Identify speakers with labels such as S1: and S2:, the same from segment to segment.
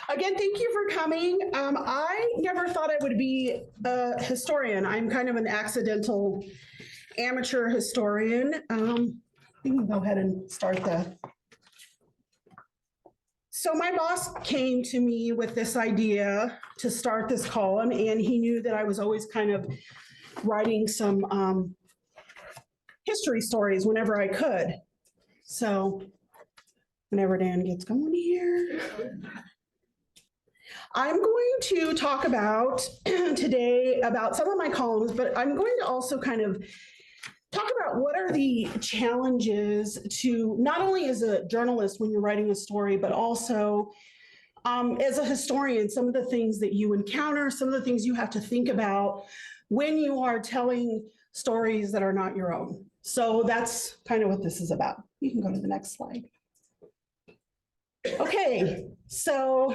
S1: Again, thank you for coming. I never thought I would be a historian. I'm kind of an accidental amateur historian. We can go ahead and start the. So my boss came to me with this idea to start this column, and he knew that I was always kind of writing some history stories whenever I could. So whenever Dan gets going here. I'm going to talk about today about some of my columns, but I'm going to also kind of talk about what are the challenges to not only as a journalist when you're writing a story, but also as a historian, some of the things that you encounter, some of the things you have to think about when you are telling stories that are not your own. So that's kind of what this is about. You can go to the next slide. Okay, so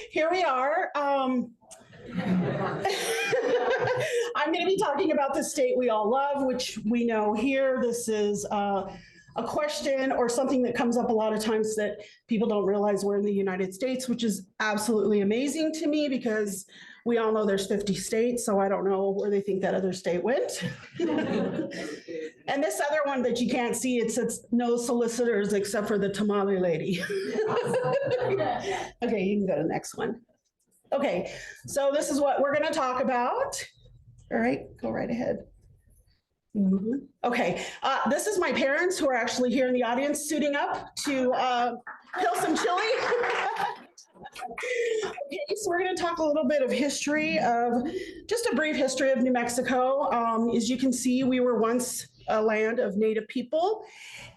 S1: here we are. I'm going to be talking about the state we all love, which we know here. This is a question or something that comes up a lot of times that people don't realize we're in the United States, which is absolutely amazing to me because we all know there's 50 states, so I don't know where they think that other state went. And this other one that you can't see, it says no solicitors except for the tamale lady. Okay, you can go to the next one. Okay, so this is what we're going to talk about. All right, go right ahead. Okay, this is my parents who are actually here in the audience suiting up to peel some chili. Okay, so we're going to talk a little bit of history of, just a brief history of New Mexico. As you can see, we were once a land of Native people,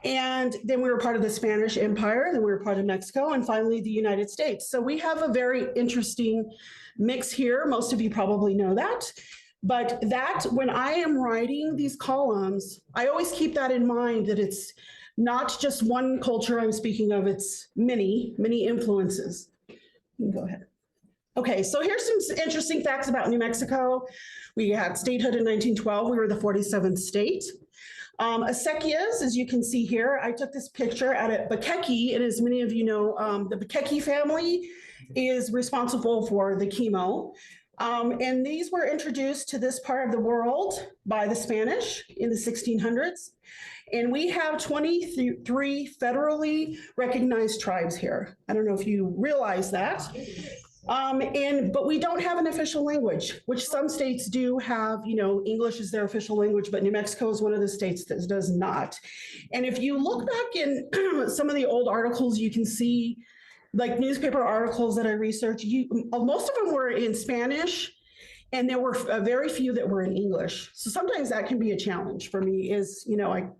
S1: and then we were part of the Spanish Empire, then we were part of Mexico, and finally the United States. So we have a very interesting mix here. Most of you probably know that. But that, when I am writing these columns, I always keep that in mind, that it's not just one culture I'm speaking of, it's many, many influences. You can go ahead. Okay, so here's some interesting facts about New Mexico. We had statehood in 1912. We were the 47th state. Acequias, as you can see here, I took this picture at Albuquerque, and as many of you know, the Albuquerque family is responsible for the Kimo. And these were introduced to this part of the world by the Spanish in the 1600s. And we have 23 federally recognized tribes here. I don't know if you realize that. But we don't have an official language, which some states do have. You know, English is their official language, but New Mexico is one of the states that does not. And if you look back in some of the old articles, you can see, like newspaper articles that I researched, most of them were in Spanish, and there were very few that were in English. So sometimes that can be a challenge for me, is, you know,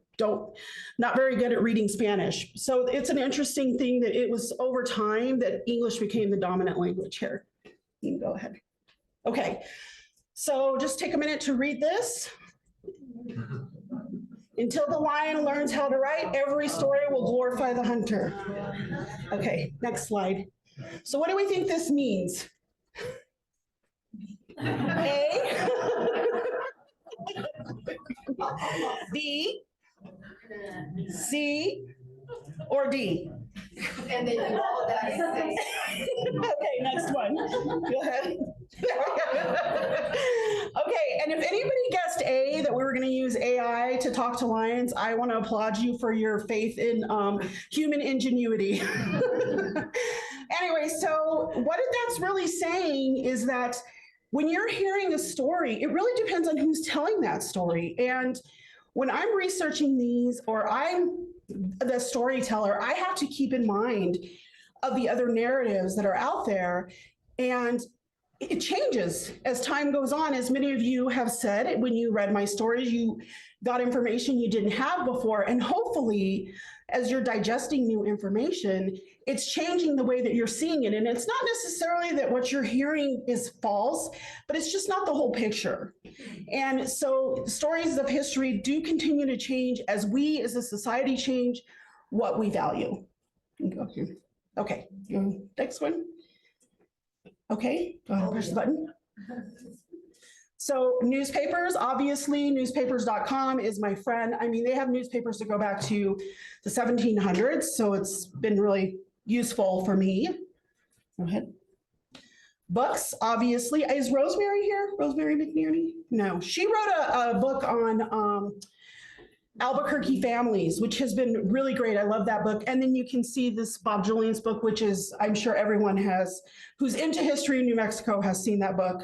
S1: not very good at reading Spanish. So it's an interesting thing that it was over time that English became the dominant language here. You can go ahead. Okay, so just take a minute to read this. Until the lion learns how to write, every story will glorify the hunter. Okay, next slide. So what do we think this means? A, B, C, or D?
S2: And then you roll that.
S1: Okay, next one. Go ahead. Okay, and if anybody guessed A, that we were going to use AI to talk to lions, I want to applaud you for your faith in human ingenuity. Anyway, so what that's really saying is that when you're hearing a story, it really depends on who's telling that story. And when I'm researching these, or I'm the storyteller, I have to keep in mind of the other narratives that are out there. And it changes as time goes on. As many of you have said, when you read my stories, you got information you didn't have before. And hopefully, as you're digesting new information, it's changing the way that you're seeing it. And it's not necessarily that what you're hearing is false, but it's just not the whole picture. And so stories of history do continue to change as we as a society change what we value. Okay, next one. Okay, go ahead and push the button. So newspapers, obviously, newspapers.com is my friend. I mean, they have newspapers that go back to the 1700s, so it's been really useful for me. Go ahead. Books, obviously. Is Rosemary here? Rosemary McNearney? No, she wrote a book on Albuquerque families, which has been really great. I love that book. And then you can see this Bob Julian's book, which is, I'm sure everyone has, who's into history in New Mexico has seen that book.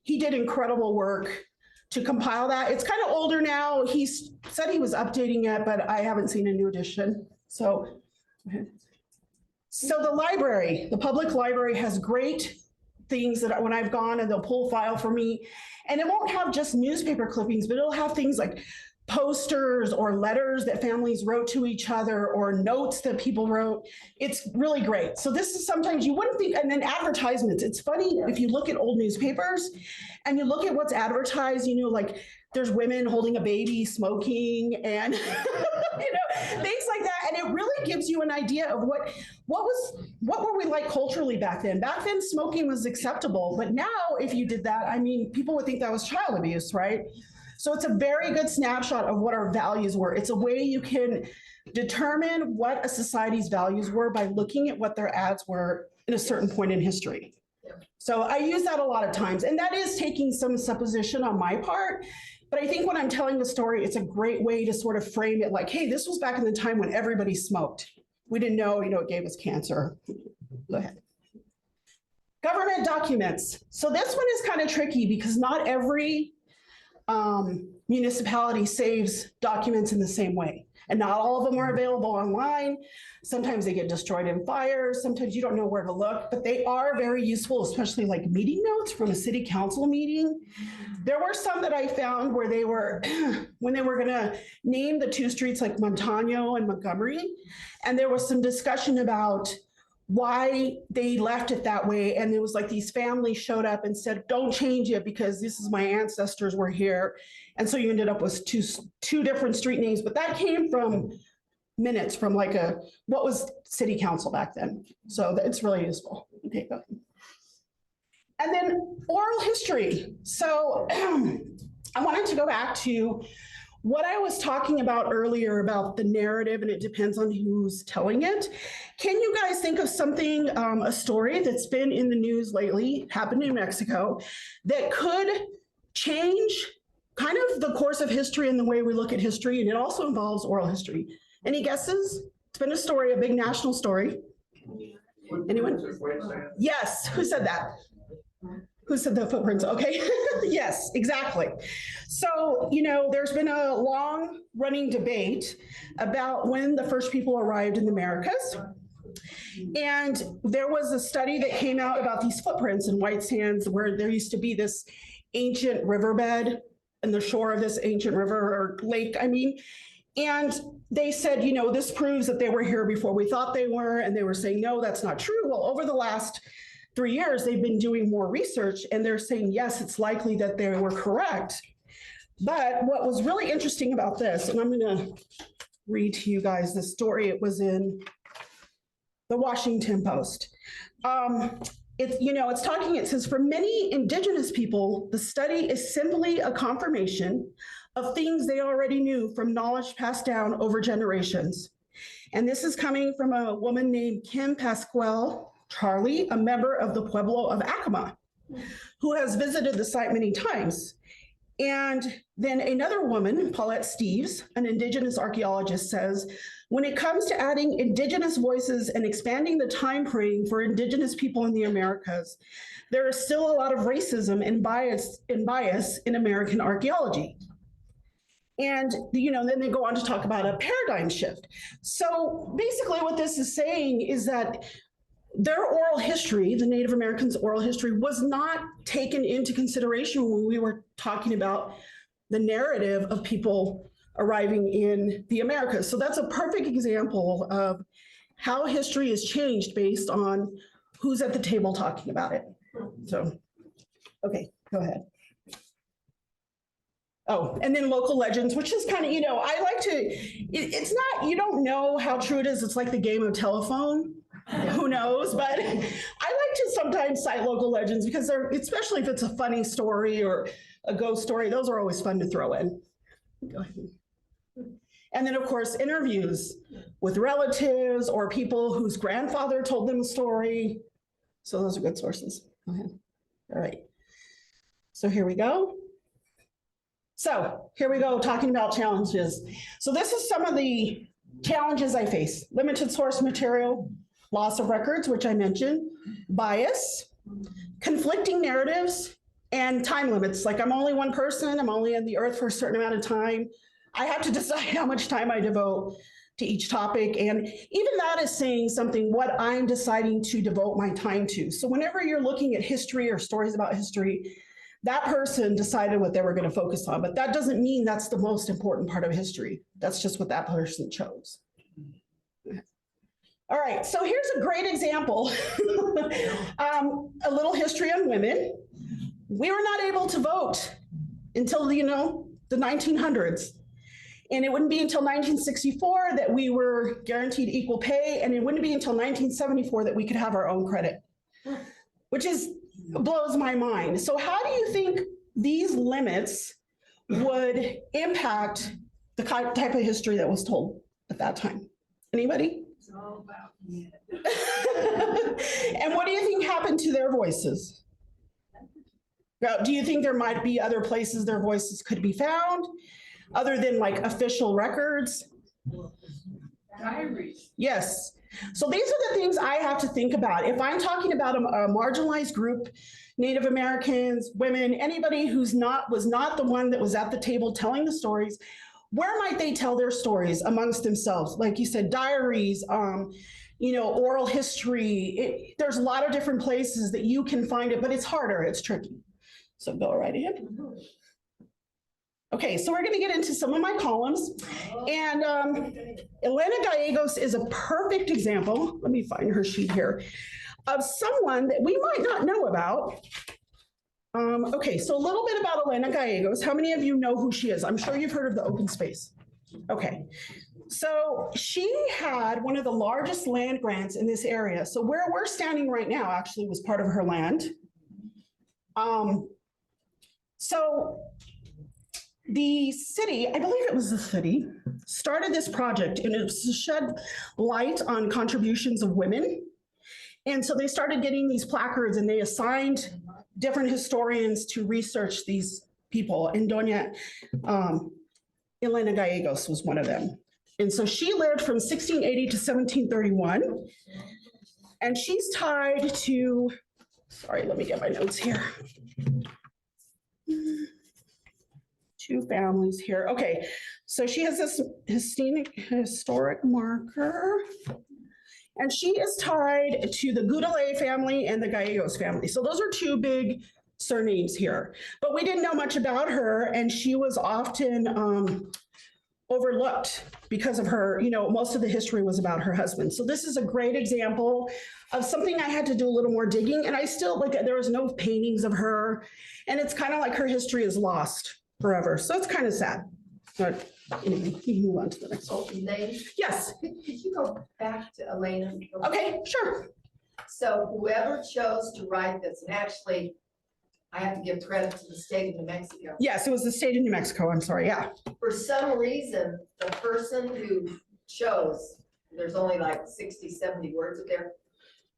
S1: He did incredible work to compile that. It's kind of older now. He said he was updating it, but I haven't seen a new edition. So the library, the public library has great things that when I've gone and they'll pull a file for me, and it won't have just newspaper clippings, but it'll have things like posters or letters that families wrote to each other or notes that people wrote. It's really great. So this is sometimes you wouldn't think, and then advertisements. It's funny if you look at old newspapers and you look at what's advertised, you know, like there's women holding a baby, smoking, and you know, things like that. And it really gives you an idea of what were we like culturally back then. Back then, smoking was acceptable, but now if you did that, I mean, people would think that was child abuse, right? So it's a very good snapshot of what our values were. It's a way you can determine what a society's values were by looking at what their ads were in a certain point in history. So I use that a lot of times, and that is taking some supposition on my part. But I think when I'm telling the story, it's a great way to sort of frame it like, hey, this was back in the time when everybody smoked. We didn't know, you know, it gave us cancer. Go ahead. Government documents. So this one is kind of tricky because not every municipality saves documents in the same way. And not all of them are available online. Sometimes they get destroyed in fires. Sometimes you don't know where to look, but they are very useful, especially like meeting notes from a city council meeting. There were some that I found where they were, when they were gonna name the two streets like Monzano and Montgomery, and there was some discussion about why they left it that way. And there was like these families showed up and said, don't change it because this is my ancestors were here. And so you ended up with two different street names, but that came from minutes from like what was city council back then. So it's really useful. Okay, go ahead. And then oral history. So I wanted to go back to what I was talking about earlier about the narrative, and it depends on who's telling it. Can you guys think of something, a story that's been in the news lately, happened in Mexico, that could change kind of the course of history and the way we look at history, and it also involves oral history? Any guesses? It's been a story, a big national story. Anyone? Yes, who said that? Who said the footprints? Okay, yes, exactly. So, you know, there's been a long running debate about when the first people arrived in the Americas. And there was a study that came out about these footprints in white sands where there used to be this ancient riverbed and the shore of this ancient river or lake, I mean, and they said, you know, this proves that they were here before we thought they were, and they were saying, no, that's not true. Well, over the last 3 years, they've been doing more research, and they're saying, yes, it's likely that they were correct. But what was really interesting about this, and I'm gonna read to you guys this story, it was in the Washington Post. It's talking, it says, for many indigenous people, the study is simply a confirmation of things they already knew from knowledge passed down over generations. And this is coming from a woman named Kim Pascual Charlie, a member of the Pueblo of Acoma, who has visited the site many times. And then another woman, Paulette Steves, an indigenous archaeologist, says, when it comes to adding indigenous voices and expanding the time frame for indigenous people in the Americas, there is still a lot of racism and bias in American archaeology. And, you know, then they go on to talk about a paradigm shift. So basically what this is saying is that their oral history, the Native Americans' oral history, was not taken into consideration when we were talking about the narrative of people arriving in the Americas. So that's a perfect example of how history has changed based on who's at the table talking about it. So, okay, go ahead. Oh, and then local legends, which is kind of, I like to, it's not, you don't know how true it is. It's like the game of telephone. Who knows? But I like to sometimes cite local legends because they're, especially if it's a funny story or a ghost story, those are always fun to throw in. Go ahead. And then, of course, interviews with relatives or people whose grandfather told them a story. So those are good sources. Go ahead. All right. So here we go. So here we go, talking about challenges. So this is some of the challenges I face. Limited source material, loss of records, which I mentioned, bias, conflicting narratives, and time limits. Like, I'm only one person, I'm only on the earth for a certain amount of time. I have to decide how much time I devote to each topic. And even that is saying something, what I'm deciding to devote my time to. So whenever you're looking at history or stories about history, that person decided what they were going to focus on, but that doesn't mean that's the most important part of history. That's just what that person chose. All right, so here's a great example. A little history on women. We were not able to vote until, the 1900s. And it wouldn't be until 1964 that we were guaranteed equal pay, and it wouldn't be until 1974 that we could have our own credit, which blows my mind. So how do you think these limits would impact the type of history that was told at that time? Anybody?
S2: It's all about me.
S1: And what do you think happened to their voices? Do you think there might be other places their voices could be found other than like official records?
S2: Diaries.
S1: Yes. So these are the things I have to think about. If I'm talking about a marginalized group, Native Americans, women, anybody who's was not the one that was at the table telling the stories, where might they tell their stories amongst themselves? Like you said, diaries, oral history. There's a lot of different places that you can find it, but it's harder, it's tricky. So go right ahead. Okay, so we're going to get into some of my columns. And Elena Gallegos is a perfect example. Let me find her sheet here. Of someone that we might not know about. Okay, so a little bit about Elena Gallegos. How many of you know who she is? I'm sure you've heard of the open space. Okay, so she had one of the largest land grants in this area. So where we're standing right now actually was part of her land. So the city, I believe it was the city, started this project, and it was to shed light on contributions of women. And so they started getting these placards, and they assigned different historians to research these people. And Doña Elena Gallegos was one of them. And so she lived from 1680 to 1731. And she's tied to, sorry, let me get my notes here. Two families here. Okay, so she has this historic marker, and she is tied to the Goudelet family and the Gallegos family. So those are two big surnames here. But we didn't know much about her, and she was often overlooked because of her, most of the history was about her husband. So this is a great example of something I had to do a little more digging, and I still, there was no paintings of her, and it's kind of like her history is lost forever. So it's kind of sad. But anyway, you can move on to the next one.
S2: Elaine,
S1: Yes.
S2: could you go back to Elena?
S1: Okay, sure.
S2: So whoever chose to write this, and actually, I have to give credit to the state of New Mexico.
S1: Yes, it was the state of New Mexico. I'm sorry. Yeah.
S2: For some reason, the person who chose, there's only like 60, 70 words up there.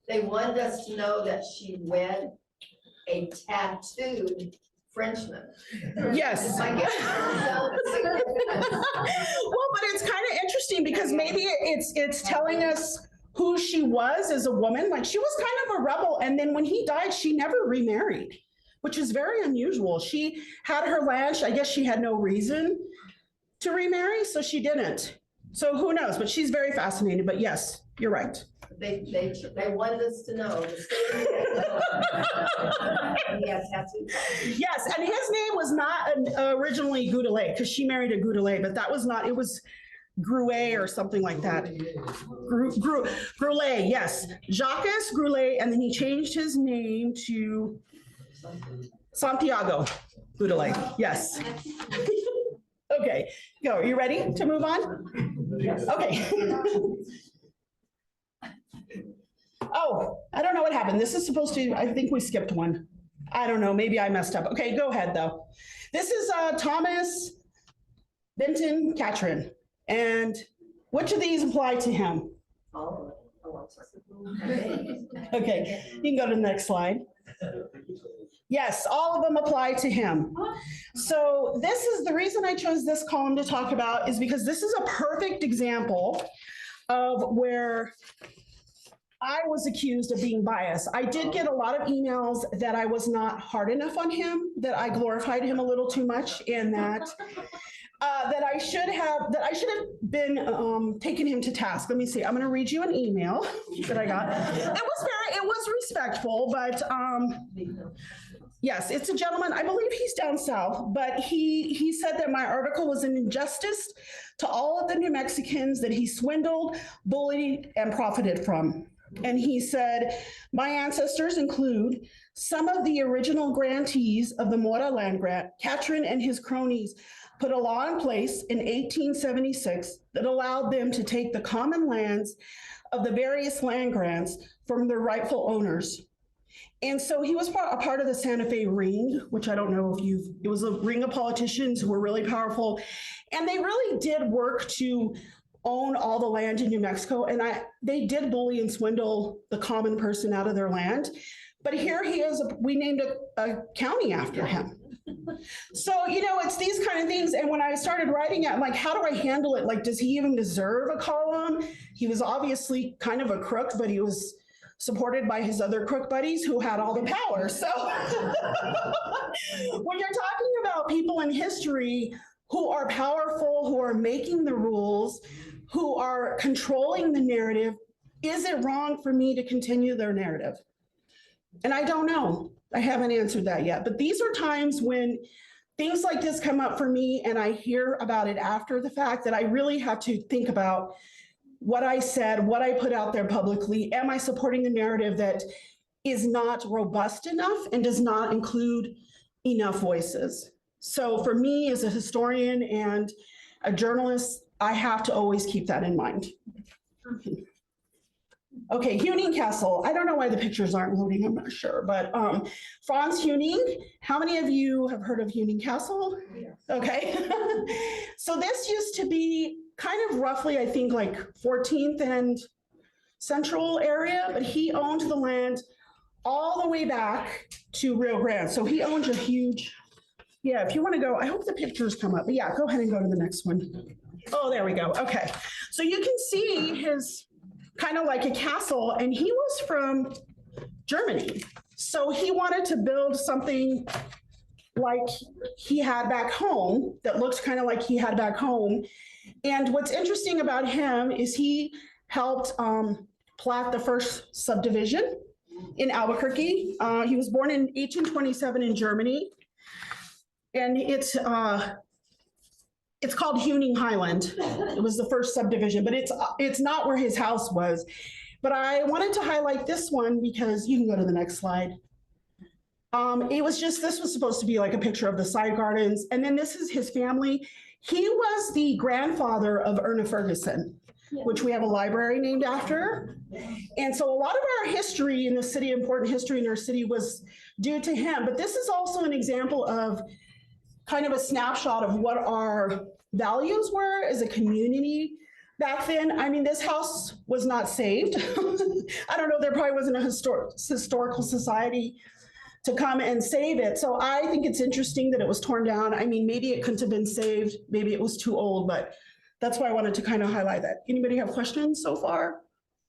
S2: They wanted us to know that she wed a tattooed Frenchman.
S1: Yes.
S2: I guess.
S1: Well, but it's kind of interesting because maybe it's telling us who she was as a woman. Like, she was kind of a rebel, and then when he died, she never remarried, which is very unusual. She had her land. I guess she had no reason to remarry, so she didn't. So who knows? But she's very fascinating. But yes, you're right.
S2: They wanted us to know. Yes,
S1: yes, and his name was not originally Goudelet, because she married a Goudelet, but that was not, it was Gruet or something like that. Grulet, yes. Jacques Grulet, and then he changed his name to Santiago Goudelet, yes. Okay, go, are you ready to move on?
S2: Yes.
S1: Okay. happened? This is supposed to, I think we skipped one. I don't know, maybe I messed up. Okay, go ahead though. This is Thomas Benton Catron. And which of these apply to him? Okay, you can go to the next slide. Yes, all of them apply to him. So this is the reason I chose this column to talk about, is because this is a perfect example of where I was accused of being biased. I did get a lot of emails that I was not hard enough on him, that I glorified him a little too much, and that I should have been taking him to task. Let me see. I'm going to read you an email that I got. It was respectful, but yes, it's a gentleman. I believe he's down south, but he said that my article was an injustice to all of the New Mexicans that he swindled, bullied, and profited from. And he said, my ancestors include some of the original grantees of the Mora land grant. Catron and his cronies put a law in place in 1876 that allowed them to take the common lands of the various land grants from their rightful owners. And so he was a part of the Santa Fe Ring, which I don't know if it was a ring of politicians who were really powerful. And they really did work to own all the land in New Mexico. And they did bully and swindle the common person out of their land. But here he is, we named a county after him. So, it's these kind of things. And when I started writing it, I'm like, how do I handle it? Like, does he even deserve a column? He was obviously kind of a crook, but he was supported by his other crook buddies who had all the power. So when you're talking about people in history who are powerful, who are making the rules, who are controlling the narrative, is it wrong for me to continue their narrative? And I don't know. I haven't answered that yet. But these are times when things like this come up for me and I hear about it after the fact, that I really have to think about what I said, what I put out there publicly. Am I supporting a narrative that is not robust enough and does not include enough voices? So for me as a historian and a journalist, I have to always keep that in mind. Okay, Huning Castle. I don't know why the pictures aren't loading, I'm not sure, but Franz Huning, how many of you have heard of Huning Castle? Yes. Okay, so this used to be kind of roughly, I think, like 14th and Central area, but he owned the land all the way back to Rio Grande. So he owns a huge, yeah, if you want to go, I hope the pictures come up, but yeah, go ahead and go to the next one. Oh, there we go. Okay, so you can see his kind of like a castle, and he was from Germany. So he wanted to build something like he had back home, that looks kind of like he had back home. And what's interesting about him is he helped plat the first subdivision in Albuquerque. He was born in 1827 in Germany. And it's called Huning Highland. It was the first subdivision, but it's not where his house was. But I wanted to highlight this one because you can go to the next slide. This was supposed to be like a picture of the side gardens. And then this is his family. He was the grandfather of Erna Ferguson, which we have a library named after. And so a lot of our history in the city, important history in our city, was due to him. But this is also an example of kind of a snapshot of what our values were as a community back then. I mean, this house was not saved. I don't know, there probably wasn't a historical society to come and save it. So I think it's interesting that it was torn down. I mean, maybe it couldn't have been saved. Maybe it was too old, but that's why I wanted to kind of highlight that. Anybody have questions so far?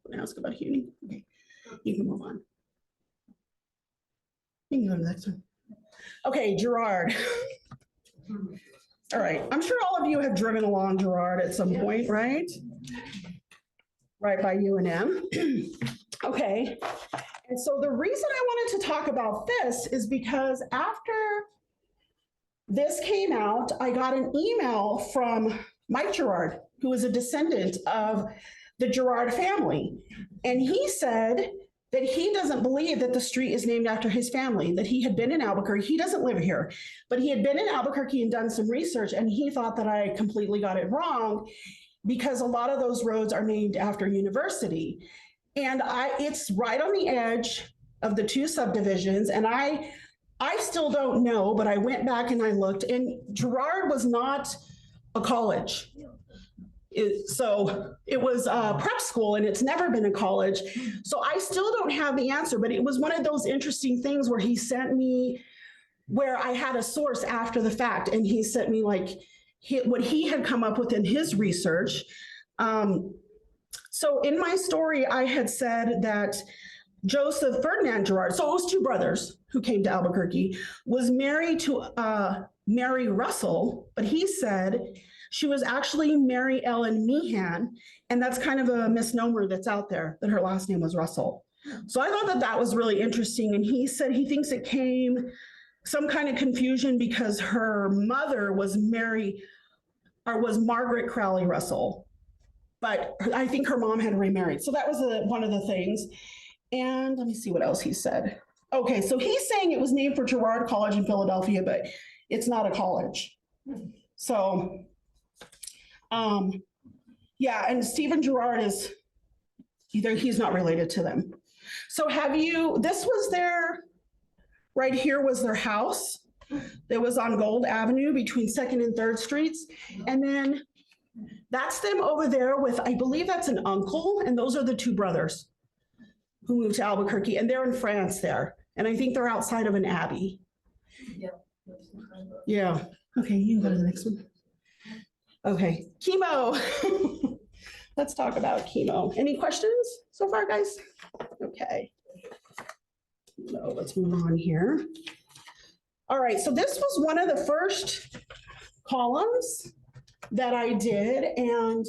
S1: I'm gonna ask about Huning. Okay, you can move on. You can go to the next one. Okay, Girard. All right, I'm sure all of you have driven along Girard at some point, right? Right by UNM. Okay, and so the reason I wanted to talk about this is because after this came out, I got an email from Mike Girard, who is a descendant of the Girard family. And he said that he doesn't believe that the street is named after his family, that he had been in Albuquerque. He doesn't live here, but he had been in Albuquerque and done some research, and he thought that I completely got it wrong because a lot of those roads are named after university. And it's right on the edge of the two subdivisions. And I still don't know, but I went back and I looked, and Girard was not a college. So it was a prep school, and it's never been a college. So I still don't have the answer, but it was one of those interesting things where he sent me, where I had a source after the fact, and he sent me like what he had come up with in his research. So in my story, I had said that Joseph Ferdinand Girard, so it was two brothers who came to Albuquerque, was married to Mary Russell, but he said she was actually Mary Ellen Meehan, and that's kind of a misnomer that's out there, that her last name was Russell. So I thought that that was really interesting, and he said he thinks it came some kind of confusion because her mother was Margaret Crowley Russell, but I think her mom had remarried. So that was one of the things. And let me see what else he said. Okay, so he's saying it was named for Girard College in Philadelphia, but it's not a college. So, yeah, and Stephen Girard is he's not related to them. So this was right here was their house. It was on Gold Avenue between 2nd and 3rd Streets. And then that's them over there with, I believe that's an uncle, and those are the two brothers who moved to Albuquerque, and they're in France there. And I think they're outside of an abbey. Yeah. Okay, you can go to the next one. Okay, Kimo. Let's talk about Kimo. Any questions so far, guys? Okay. So let's move on here. All right, so this was one of the first columns that I did, and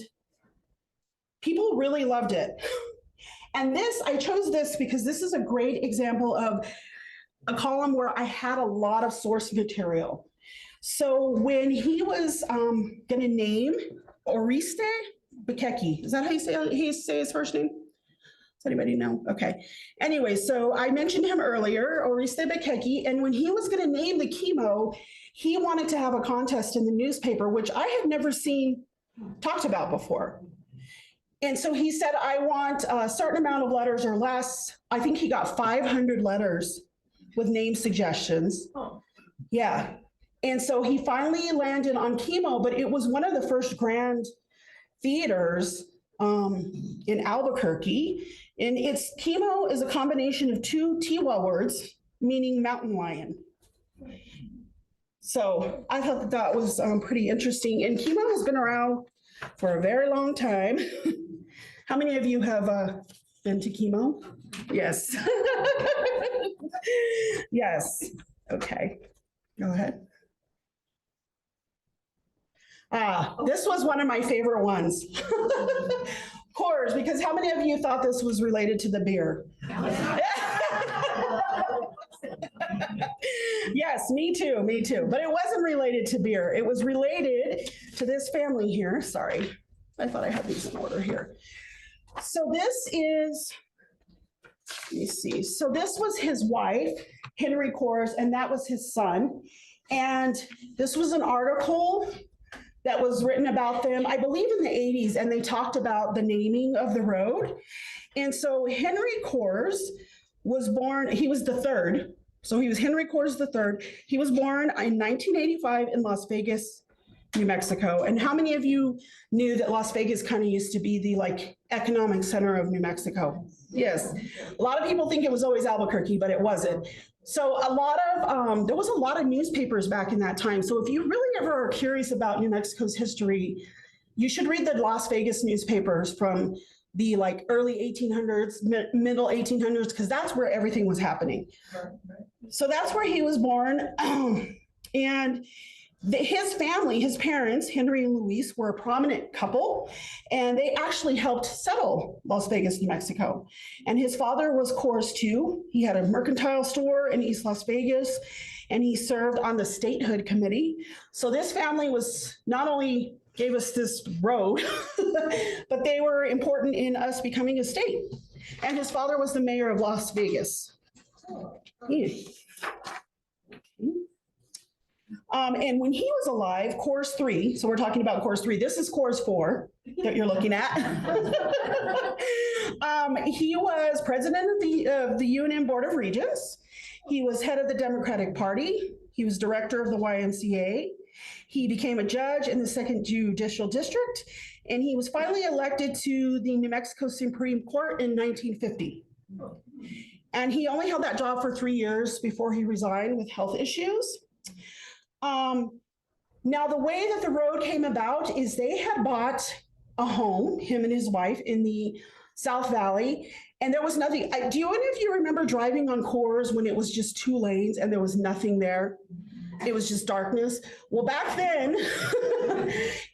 S1: people really loved it. And I chose this because this is a great example of a column where I had a lot of source material. So when he was going to name Oriste Bekeke, is that how you say his first name? Does anybody know? Okay. Anyway, so I mentioned him earlier, Oriste Bekeke, and when he was going to name the Kimo, he wanted to have a contest in the newspaper, which I had never seen talked about before. And so he said, I want a certain amount of letters or less. I think he got 500 letters with name suggestions. Oh. Yeah. And so he finally landed on Kimo, but it was one of the first grand theaters in Albuquerque. And Kimo is a combination of two Tiwa words, meaning mountain lion. So I thought that was pretty interesting. And Kimo has been around for a very long time. How many of you have been to Kimo? Yes. Yes. Okay. Go ahead. This was one of my favorite ones. Coors, because how many of you thought this was related to the beer? Yes, me too, but it wasn't related to beer. It was related to this family here. Sorry, I thought I had these in order here. So this is, let me see. So this was his wife, Henry Coors, and that was his son. And this was an article that was written about them, I believe in the 80s, and they talked about the naming of the road. And so Henry Coors was born, he was the third. So he was Henry Coors III. He was born in 1985 in Las Vegas, New Mexico. And how many of you knew that Las Vegas kind of used to be the economic center of New Mexico? Yes. A lot of people think it was always Albuquerque, but it wasn't. So there was a lot of newspapers back in that time. So if you really ever are curious about New Mexico's history, you should read the Las Vegas newspapers from the early 1800s, middle 1800s, because that's where everything was happening. So that's where he was born. And his family, his parents, Henry and Louise, were a prominent couple, and they actually helped settle Las Vegas, New Mexico. And his father was Coors too. He had a mercantile store in East Las Vegas, and he served on the statehood committee. So this family was not only gave us this road, but they were important in us becoming a state. And his father was the mayor of Las Vegas. Yeah. And when he was alive, Coors 3, so we're talking about Coors 3, this is Coors 4 that you're looking at. He was president of the Huning Board of Regents. He was head of the Democratic Party. He was director of the YMCA. He became a judge in the Second Judicial District, and he was finally elected to the New Mexico Supreme Court in 1950. And he only held that job for 3 years before he resigned with health issues. Now, the way that the road came about is they had bought a home, him and his wife, in the South Valley, and there was nothing. Do you, any of you remember driving on Coors when it was just 2 lanes and there was nothing there? It was just darkness. Well, back then,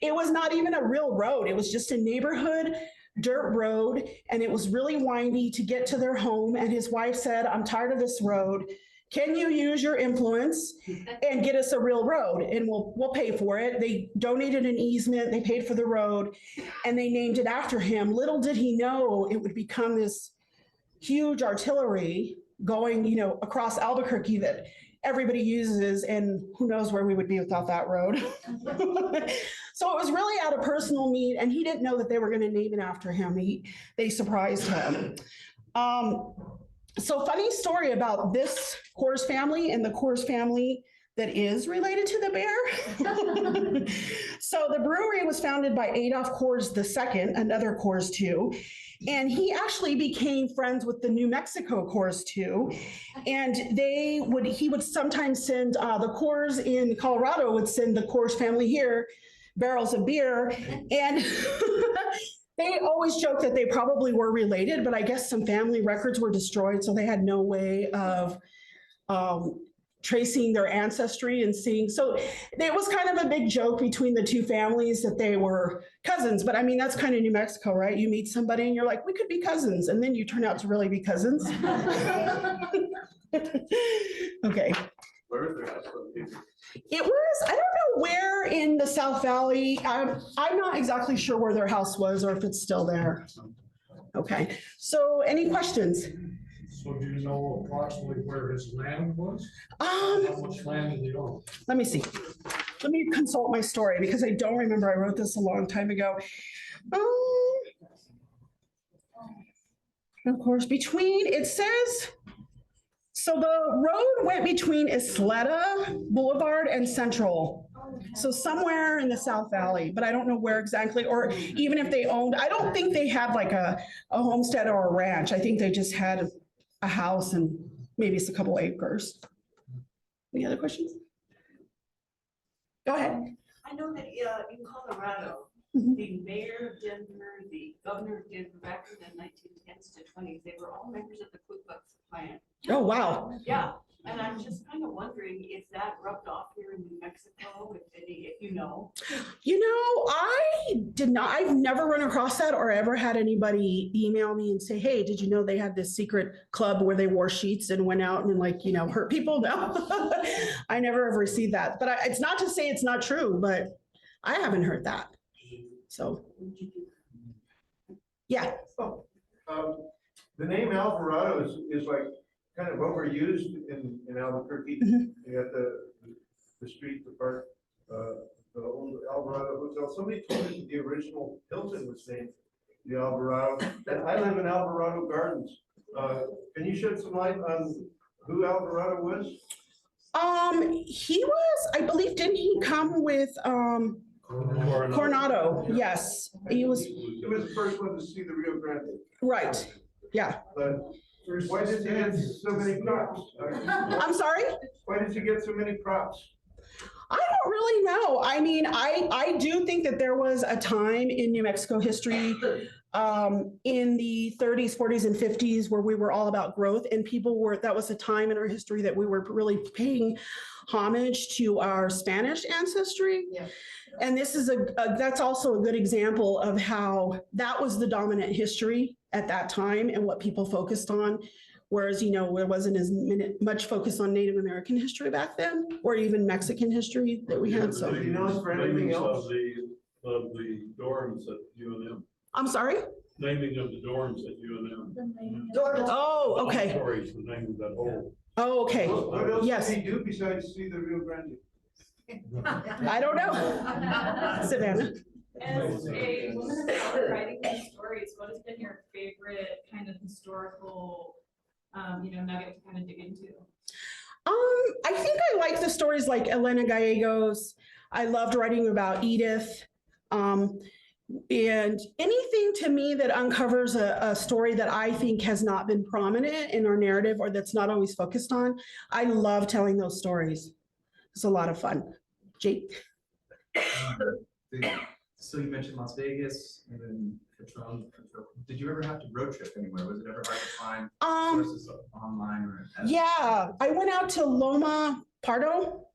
S1: it was not even a real road. It was just a neighborhood dirt road, and it was really windy to get to their home. And his wife said, "I'm tired of this road. Can you use your influence and get us a real road? And we'll pay for it." They donated an easement, they paid for the road, and they named it after him. Little did he know it would become this huge artillery going, you know, across Albuquerque that everybody uses, and who knows where we would be without that road. So it was really out of personal need, and he didn't know that they were going to name it after him. They surprised him. So funny story about this Coors family and the Coors family that is related to the bear. So the brewery was founded by Adolph Coors II, another Coors too. And he actually became friends with the New Mexico Coors too. And he would sometimes send, the Coors in Colorado would send the Coors family here barrels of beer. And they always joke that they probably were related, but I guess some family records were destroyed, so they had no way of tracing their ancestry and seeing. So it was kind of a big joke between the two families that they were cousins. But I mean, that's kind of New Mexico, right? You meet somebody and you're like, we could be cousins. And then you turn out to really be cousins. Okay.
S3: Where is their house located?
S1: It was, I don't know where in the South Valley. I'm not exactly sure where their house was or if it's still there. Okay. So any questions?
S4: So do you know approximately where his land was?
S1: How
S4: much land did he own?
S1: Let me see. Let me consult my story because I don't remember. I wrote this a long time ago. Of course, it says, so the road went between Isleta Boulevard and Central. So somewhere in the South Valley, but I don't know where exactly, or even if they owned, I don't think they had like a homestead or a ranch. I think they just had a house and maybe it's a couple acres. Any other questions? Go ahead.
S5: I know that in Colorado,
S1: Mhm.
S5: the mayor of Denver, the governor of Denver, back in the 1910s to 20s, they were all members of the Ku Klux Klan.
S1: Oh, wow.
S5: Yeah, and I'm just kind of wondering if that rubbed off here in New Mexico, if you know.
S1: You know, I've never run across that or ever had anybody email me and say, hey, did you know they had this secret club where they wore sheets and went out and like, you know, hurt people? No, I never have received that. But it's not to say it's not true, but I haven't heard that. So, yeah.
S3: Oh, the name Alvarado is like kind of overused in Albuquerque.
S1: Mhm.
S3: You got the street, the park, the old Alvarado Hotel. Somebody told me the original Hilton was named the Alvarado. And I live in Alvarado Gardens. Can you shed some light on who Alvarado was?
S1: He was, I believe, didn't he come with Coronado? Yes, he was.
S3: He was the first one to see the Rio Grande.
S1: Right. Yeah.
S3: But why did he get so many props?
S1: I'm sorry?
S3: Why did you get so many props?
S1: I don't really know. I mean, I do think that there was a time in New Mexico history in the 30s, 40s, and 50s where we were all about growth, and that was a time in our history that we were really paying homage to our Spanish ancestry.
S2: Yeah.
S1: And this is that's also a good example of how that was the dominant history at that time and what people focused on. Whereas, you know, there wasn't as much focus on Native American history back then, or even Mexican history that we had. So,
S3: Do you know for anything else?
S4: Of the dorms at UNM.
S1: I'm sorry?
S4: Naming of the dorms at UNM.
S1: Oh, okay.
S4: Stories, the name of that whole.
S1: Oh, okay.
S3: What else
S1: Yes.
S3: did he do besides see the Rio Grande?
S1: I don't know. Savannah?
S6: As a woman of color writing these stories, what has been your favorite kind of historical, nugget to kind of dig into?
S1: I think I like the stories like Elena Gallegos. I loved writing about Edith. And anything to me that uncovers a story that I think has not been prominent in our narrative or that's not always focused on, I love telling those stories. It's a lot of fun. Jake?
S7: So you mentioned Las Vegas and then Patron. Did you ever have to road trip anywhere? Was it ever hard to find sources online or?
S1: Yeah, I went out to Loma Pardo,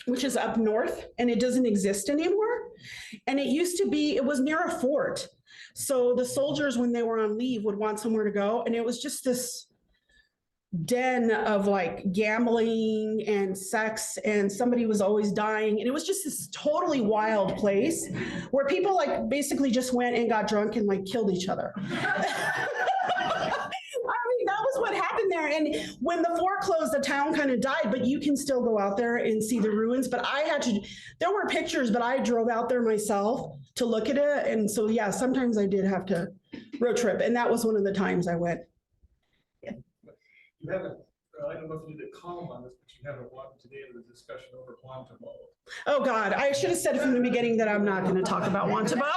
S1: which is up north, and it doesn't exist anymore. And it used to be, it was near a fort. So the soldiers, when they were on leave, would want somewhere to go. And it was just this den of like gambling and sex, and somebody was always dying. And it was just this totally wild place where people like basically just went and got drunk and like killed each other. That was what happened there. And when the fort closed, the town kind of died, but you can still go out there and see the ruins. But there were pictures, but I drove out there myself to look at it. And so, yeah, sometimes I did have to road trip. And that was one of the times I went.
S4: You haven't, I don't know if you did a column on this, but you haven't wanted today in the discussion over Guantanamo.
S1: Oh God, I should have said from the beginning that I'm not going to talk about Guantanamo.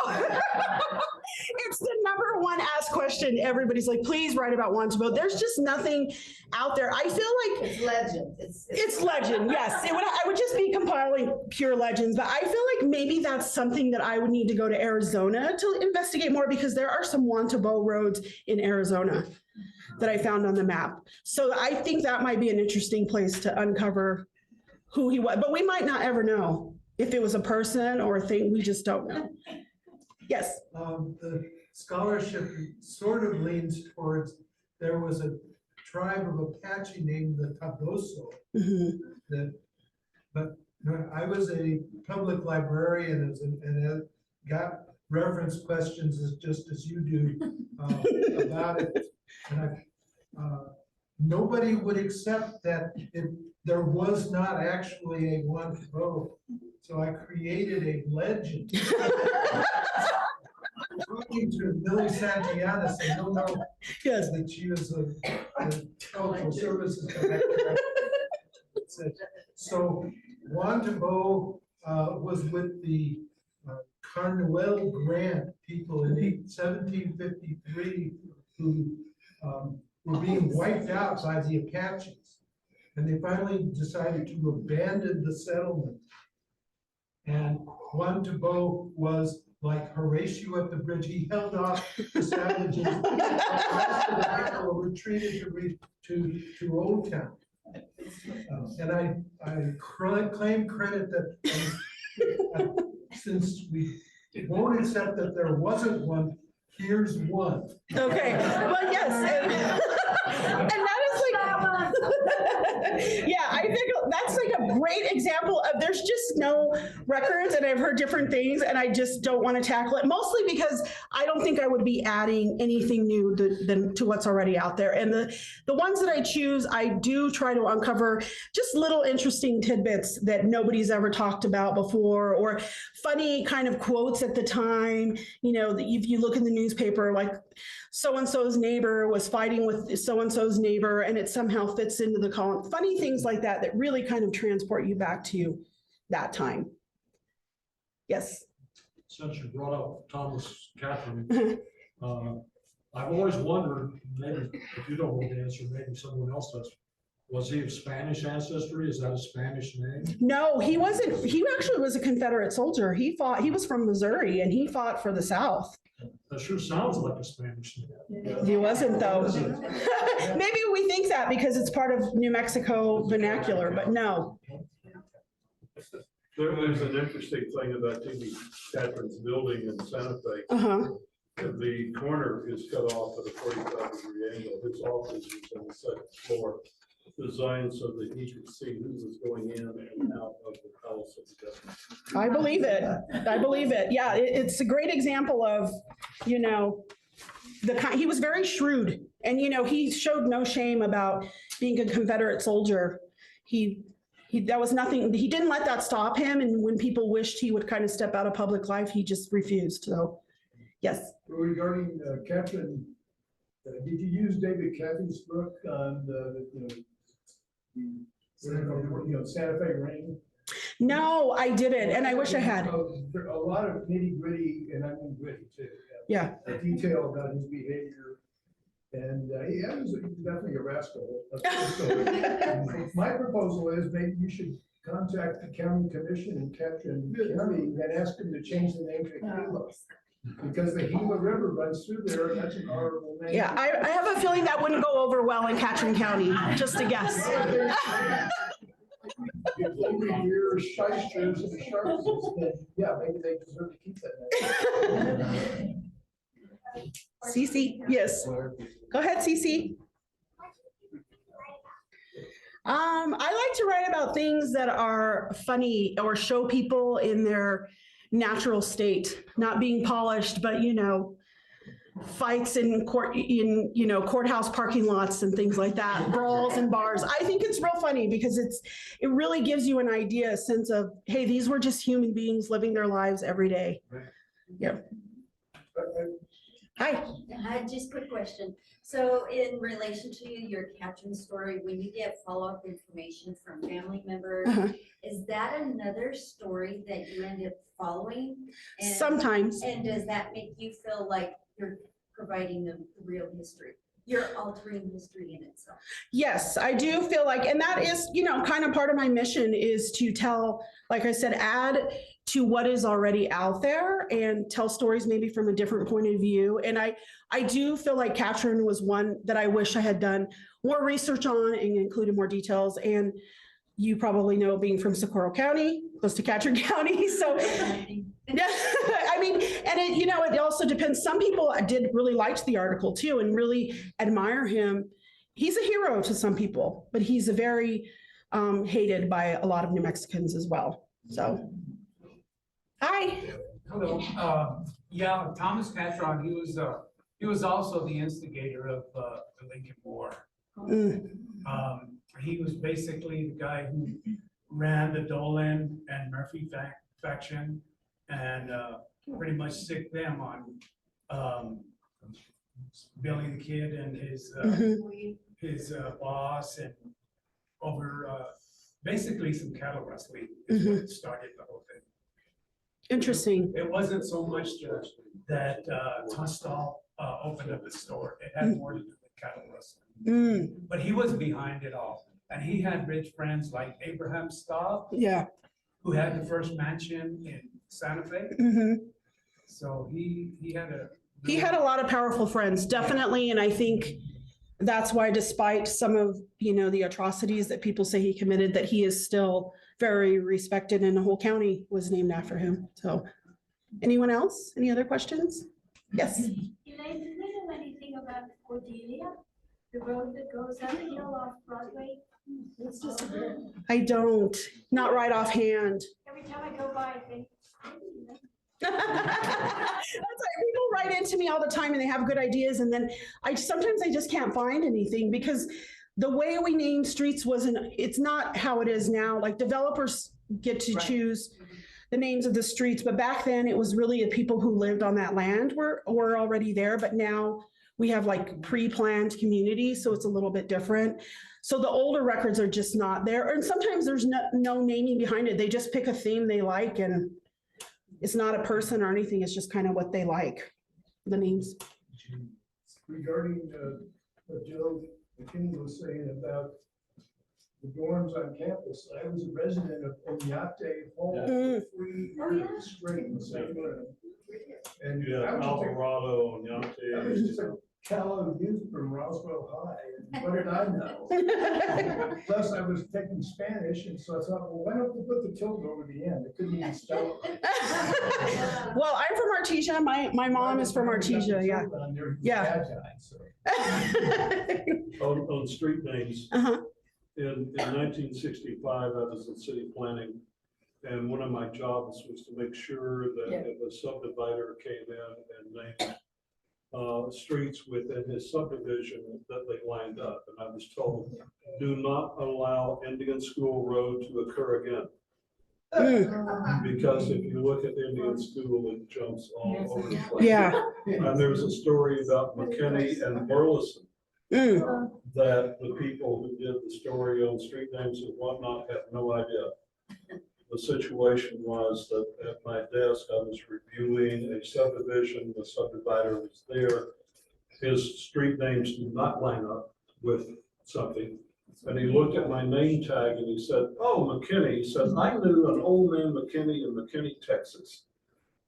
S1: It's the number one asked question. Everybody's like, please write about Guantanamo. There's just nothing out there. I feel like
S2: It's legend.
S1: it's legend. Yes, I would just be compiling pure legends. But I feel like maybe that's something that I would need to go to Arizona to investigate more, because there are some Guantanamo roads in Arizona that I found on the map. So I think that might be an interesting place to uncover who he was. But we might not ever know if it was a person or a thing. We just don't know. Yes.
S8: The scholarship sort of leans towards, there was a tribe of Apache named the Taboso. But I was a public librarian and got reference questions just as you do about it. And nobody would accept that there was not actually a Guantanamo. So I created a legend. Talking to Millie Santianas, I don't know
S1: Yes.
S8: that she was a cultural services director. So Guantanamo was with the Carnuel Grant people in 1753 who were being wiped out by the Apaches. And they finally decided to abandon the settlement. And Guantanamo was like Horatio at the bridge. He held off the savages. The rest of the people retreated to Old Town. And I claim credit that since we won't accept that there wasn't one, here's one.
S1: Okay. Well, yes. And that is like, yeah, I think that's like a great example of there's just no records, and I've heard different things, and I just don't want to tackle it, mostly because I don't think I would be adding anything new to what's already out there. And the ones that I choose, I do try to uncover just little interesting tidbits that nobody's ever talked about before, or funny kind of quotes at the time. You know, if you look in the newspaper, like so-and-so's neighbor was fighting with so-and-so's neighbor, and it somehow fits into the column. Funny things like that that really kind of transport you back to that time. Yes.
S4: Since you brought up Thomas Catherine, I've always wondered, maybe if you don't know the answer, maybe someone else does. Was he of Spanish ancestry? Is that a Spanish name?
S1: No, he wasn't. He actually was a Confederate soldier. He was from Missouri, and he fought for the South.
S4: That sure sounds like a Spanish name.
S1: He wasn't, though. Maybe we think that because it's part of New Mexico vernacular, but no.
S3: There's an interesting thing about Timmy Catherine's building in Santa Fe. The corner is cut off at a 45-degree angle. His office is on the second floor, designed so that he could see who was going in and out of the palace of the governor.
S1: I believe it. I believe it. Yeah, it's a great example of, you know, he was very shrewd, and, you know, he showed no shame about being a Confederate soldier. He that was nothing, he didn't let that stop him. And when people wished he would kind of step out of public life, he just refused. So, yes.
S9: Regarding Catherine, did you use David Caffey's book on Santa Fe Rain?
S1: No, I didn't. And I wish I had.
S9: A lot of nitty gritty, and I mean gritty too.
S1: Yeah.
S9: Detail about his behavior. And he was definitely a rascal. My proposal is maybe you should contact the county commission in Catherine County and ask them to change the name to Kimo. Because the Gila River runs through there, and that's an honorable name.
S1: Yeah, I have a feeling that wouldn't go over well in Catherine County, just a guess.
S9: Your shysters and sharpers, then yeah, maybe they deserve to keep that name.
S1: Cece, yes. Go ahead, Cece. I like to write about things that are funny or show people in their natural state, not being polished, but fights in courthouse parking lots and things like that, brawls and bars. I think it's real funny because it really gives you an idea, a sense of, hey, these were just human beings living their lives every day. Yeah. Hi.
S10: Just quick question. So in relation to your Catherine story, when you get follow-up information from family members, is that another story that you end up following? And,
S1: sometimes.
S10: And does that make you feel like you're providing the real history? You're altering history in itself.
S1: Yes, I do feel like, and that is, kind of part of my mission is to tell, like I said, add to what is already out there and tell stories maybe from a different point of view. And I do feel like Catherine was one that I wish I had done more research on and included more details. And you probably know, being from Socorro County, close to Catherine County. So yeah, I mean, and it also depends. Some people did really liked the article too and really admire him. He's a hero to some people, but he's a very hated by a lot of New Mexicans as well. So, hi.
S11: Hello. Yeah, Thomas Catron, he was also the instigator of the Lincoln War. He was basically the guy who ran the Dolan and Murphy faction and pretty much sicked them on Billy the Kid and his boss, and over basically some cattle rustling is what started the whole thing.
S1: Interesting.
S11: It wasn't so much that Tunstall opened up the store. It had more to do with cattle rustling. But he was behind it all. And he had rich friends like Abraham Staub, who had the first mansion in Santa Fe. So he had a
S1: lot of powerful friends, definitely. And I think that's why, despite some of the atrocities that people say he committed, that he is still very respected, and the whole county was named after him. So anyone else? Any other questions? Yes.
S12: Elaine, do you know anything about Cordelia, the road that goes uphill off Broadway? It's just a bit.
S1: I don't, not right offhand.
S12: Every time I go by, I think.
S1: That's like, people write into me all the time and they have good ideas, and then sometimes I just can't find anything because the way we name streets it's not how it is now. Like, developers get to choose the names of the streets, but back then it was really the people who lived on that land were already there. But now we have like pre-planned communities, so it's a little bit different. So the older records are just not there, and sometimes there's no naming behind it. They just pick a theme they like, and it's not a person or anything. It's just kind of what they like, the names.
S9: Regarding what Joe McKinney was saying about the dorms on campus, I was a resident of Oñate Hall for 3 years straight in the same room. And
S3: Alvarado,
S9: I was just a callow youth from Roswell High. And what did I know? Plus, I was taking Spanish, and so I thought, well, why don't we put the tilde over the end? I couldn't even spell it.
S1: Well, I'm from Artesia. My mom is from Artesia. Yeah.
S13: On street names. In 1965, I was in city planning, and one of my jobs was to make sure that if a subdivider came in and named streets within his subdivision that they lined up. And I was told, do not allow Indian School Road to occur again. Because if you look at Indian School, it jumps all over the place.
S1: Yeah.
S13: And there's a story about McKinney and Burleson that the people who did the story on street names and whatnot have no idea. The situation was that at my desk, I was reviewing a subdivision, the subdivider was there. His street names did not line up with something. And he looked at my name tag and he said, oh, McKinney. He said, I knew an old man McKinney in McKinney, Texas,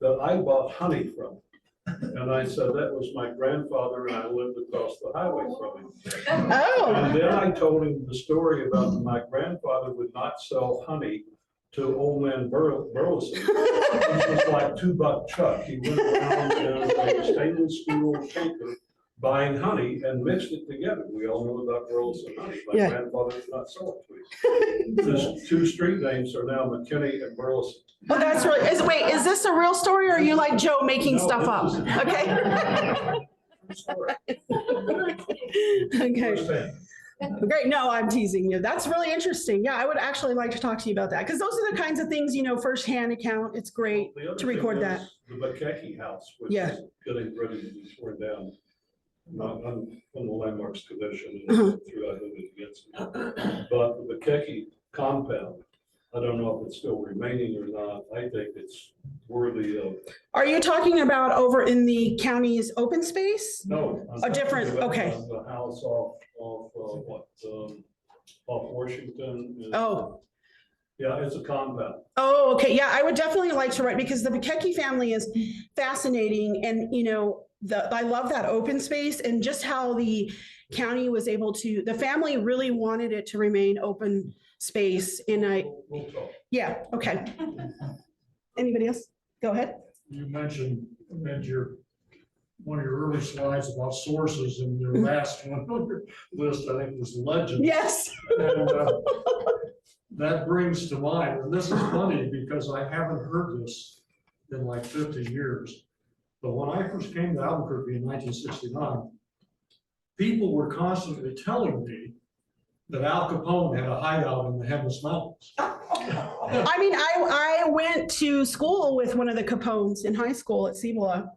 S13: that I bought honey from. And I said, that was my grandfather and I lived across the highway from him.
S1: Oh.
S13: And then I told him the story about my grandfather would not sell honey to old man Burleson. Which was like $2 Chuck. He went around in a stainless steel paper buying honey and mixed it together. We all know about Burleson honey. My grandfather did not sell it to me. Those two street names are now McKinney and Burleson.
S1: Oh, that's really, wait, is this a real story or are you like Joe making stuff up? Okay. Okay. Great. No, I'm teasing you. That's really interesting. Yeah, I would actually like to talk to you about that because those are the kinds of things, you know, firsthand account. It's great to record that.
S13: The Albuquerque house, which is getting ready to be torn down. On the Landmarks Commission and through I moved against it. But the Albuquerque compound, I don't know if it's still remaining or not. I think it's worthy of.
S1: Are you talking about over in the county's open space?
S13: No.
S1: A different, okay.
S13: The house off Washington.
S1: Oh.
S13: Yeah, it's a compound.
S1: Oh, okay. Yeah, I would definitely like to write because the Albuquerque family is fascinating and, you know, I love that open space and just how the county was able to, the family really wanted it to remain open space and
S13: We'll talk.
S1: yeah, okay. Anybody else? Go ahead.
S4: You mentioned one of your early slides about sources and your last one on your list, I think was legend.
S1: Yes.
S4: And that brings to mind, and this is funny because I haven't heard this in like 50 years. But when I first came to Albuquerque in 1969, people were constantly telling me that Al Capone had a hideout in the Jemez Mountains.
S1: I mean, I went to school with one of the Capones in high school at Cibola.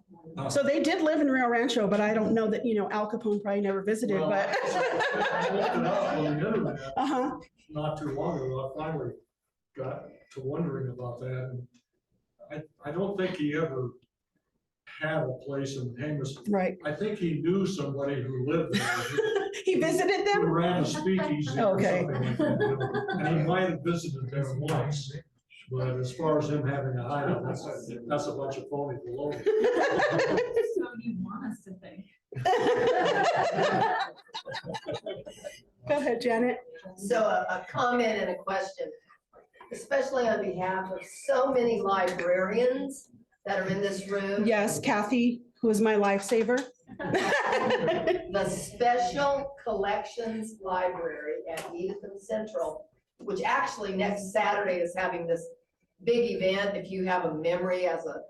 S1: So they did live in Rio Rancho, but I don't know that, you know, Al Capone probably never visited,
S4: Well,
S1: but.
S4: I looked it up on the internet not too long ago. I finally got to wondering about that. And I don't think he ever had a place in Jemez.
S1: Right.
S4: I think he knew somebody who lived there.
S1: He visited
S4: Who
S1: them?
S4: ran a speakeasy or
S1: Okay.
S4: something like that. And he might have visited there once. But as far as him having a hideout, that's a bunch of phony baloney.
S6: So you want us to think.
S1: Go ahead, Janet.
S2: So a comment and a question, especially on behalf of so many librarians that are in this room.
S1: Yes, Kathy, who is my lifesaver.
S2: The Special Collections Library at Edithton Central, which actually next Saturday is having this big event, if you have a memory as a,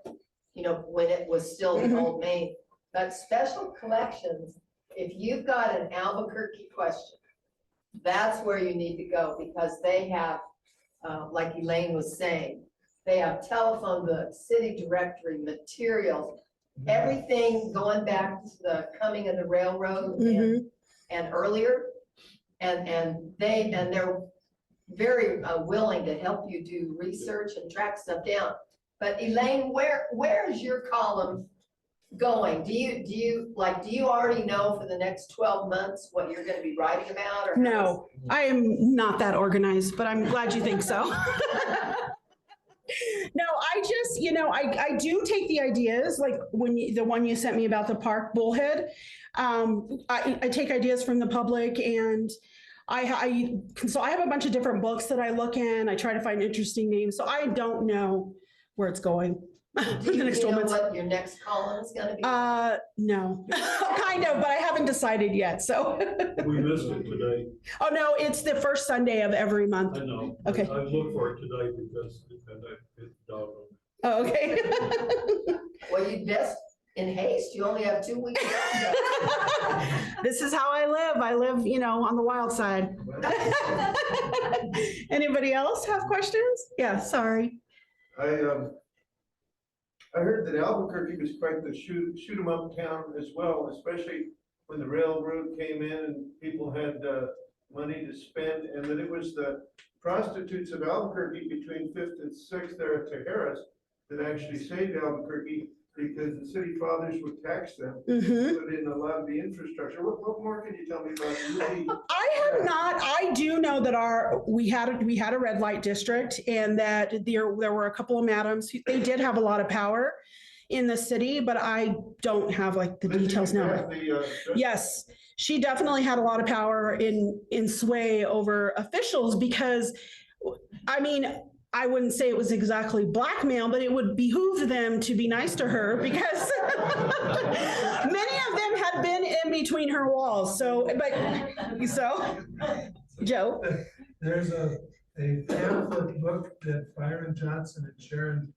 S2: you know, when it was still the old Main. But Special Collections, if you've got an Albuquerque question, that's where you need to go because they have, like Elaine was saying, they have telephone books, city directory, materials, everything going back to the coming of the railroad and earlier. And they're very willing to help you do research and track stuff down. But Elaine, where is your column going? Do you already know for the next 12 months what you're going to be writing about? Or
S1: No, I am not that organized, but I'm glad you think so. No, I just, you know, I do take the ideas, like the one you sent me about the park bullhead. I take ideas from the public and so I have a bunch of different books that I look in. I try to find interesting names. So I don't know where it's going.
S2: Do you know what your next column is going to be?
S1: No, kind of, but I haven't decided yet. So
S13: We missed it today.
S1: oh no, it's the first Sunday of every month.
S13: I know.
S1: Okay.
S13: I looked for it today because it's dog.
S1: Oh, okay.
S2: Well, you best In haste, you only have 2 weeks.
S1: This is how I live. I live, on the wild side. Anybody else have questions? Yeah, sorry.
S3: I heard that Albuquerque was quite the shoot 'em up town as well, especially when the railroad came in and people had money to spend, and that it was the prostitutes of Albuquerque between 5th and 6th there at Tejeras that actually saved Albuquerque, because the city fathers would tax them, put in a lot of the infrastructure. What more can you tell me about it?
S1: I have not. I do know that we had a red light district, and that there were a couple of madams. They did have a lot of power in the city, but I don't have like the details now. Yes, she definitely had a lot of power in sway over officials, because, I mean, I wouldn't say it was exactly blackmail, but it would behoove them to be nice to her, because many of them had been in between her walls. So, Joe?
S8: There's a pamphlet book that Byron Johnson and Sharon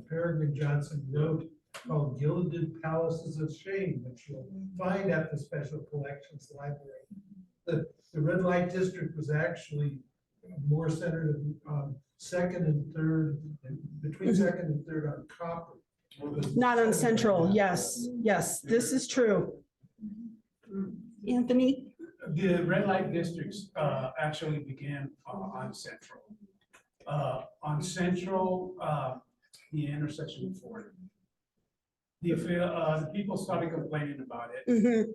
S8: Peregrine Johnson wrote called Gilded Palaces of Shame, that you'll find at the Special Collections Library. The red light district was actually more centered on second and third, and between second and third on Copper.
S1: Not on Central. Yes, this is true. Anthony?
S11: The red light districts actually began on Central. On Central, the intersection of 40. The people started complaining about it.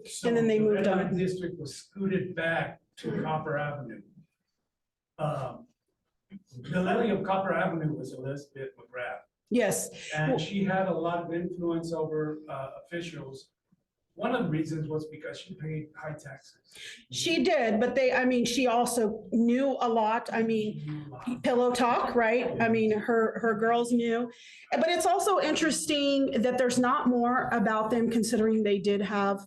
S11: So
S1: And then they moved
S11: the red
S1: on.
S11: light district was scooted back to Copper Avenue. The lady of Copper Avenue was Elizabeth McGrath.
S1: Yes.
S11: And she had a lot of influence over officials. One of the reasons was because she paid high taxes.
S1: She did, but she also knew a lot. Pillow talk, right? Her girls knew. But it's also interesting that there's not more about them, considering they did have,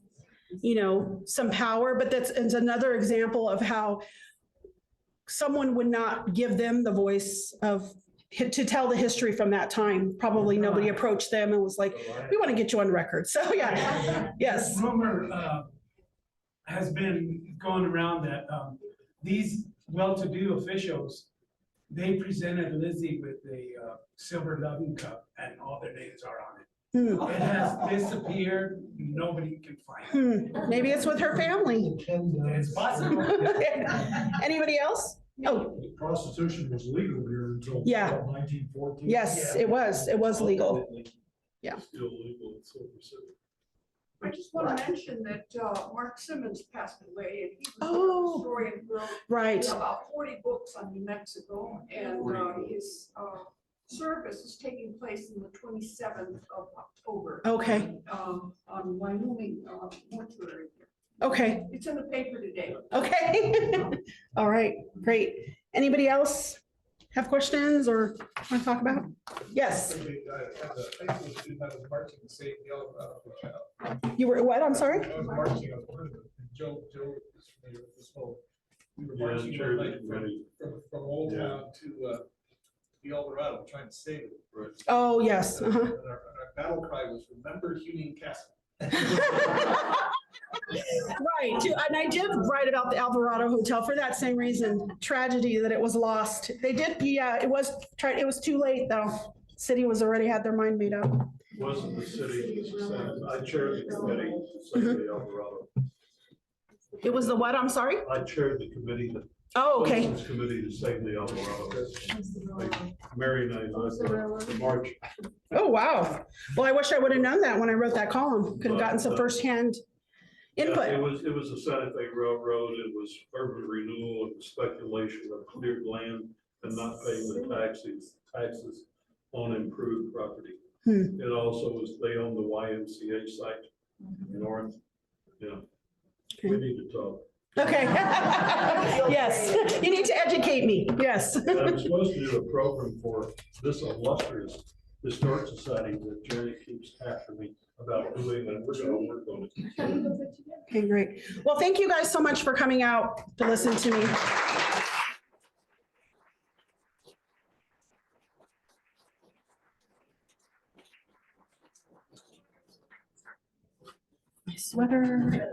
S1: some power. But it's another example of how someone would not give them the voice to tell the history from that time. Probably nobody approached them and was like, we want to get you on record. So yeah, yes.
S11: Rumor has been going around that these well-to-do officials, they presented Lizzie with a silver loving cup, and all their names are on it. It has disappeared. Nobody can find it.
S1: Maybe it's with her family.
S11: It's possible.
S1: Anybody else? Oh,
S4: Prostitution was legal here until
S1: Yeah.
S4: 1914.
S1: yes, it was. It was legal. Yeah.
S13: Still legal in Silver City.
S14: I just want to mention that Mark Simmons passed away, and he was
S1: Oh.
S14: a historian who wrote
S1: Right.
S14: about 40 books on New Mexico, and his service is taking place on the 27th of October.
S1: Okay.
S14: On Wyoming mortuary.
S1: Okay.
S14: It's in the paper today.
S1: Okay. All right, great. Anybody else have questions or want to talk about? Yes. You were what? I'm sorry?
S9: I was marching, I was part of it. Joe is familiar with this whole, we were marching
S13: sure,
S9: like from Old Town to the Eldorado, trying to save it. Right.
S1: Oh, yes.
S9: And our battle cry was, remember Huning Castle.
S1: Right, and I did write about the Alvarado Hotel for that same reason, tragedy that it was lost. They did, it was too late though. City was already had their mind made up.
S13: Wasn't the city, I chaired the committee to save the Alvarado.
S1: It was the what, I'm sorry?
S13: I chaired the committee.
S1: Oh, okay.
S13: Citizens Committee to save the Alvarado. Mary and I led the march.
S1: Oh, wow. Well, I wish I would have known that when I wrote that column. Could have gotten some firsthand input.
S13: It was a Santa Fe Railroad. It was urban renewal. It was speculation of cleared land and not paying the taxes on improved property. It also was, they own the YMCA site north. Yeah, we need to talk.
S1: Okay. Yes, you need to educate me. Yes.
S13: I'm supposed to do a program for this illustrious historic society that Jerry keeps after me about doing, and we're going to work on it.
S1: Okay, great. Well, thank you guys so much for coming out to listen to me. My sweater.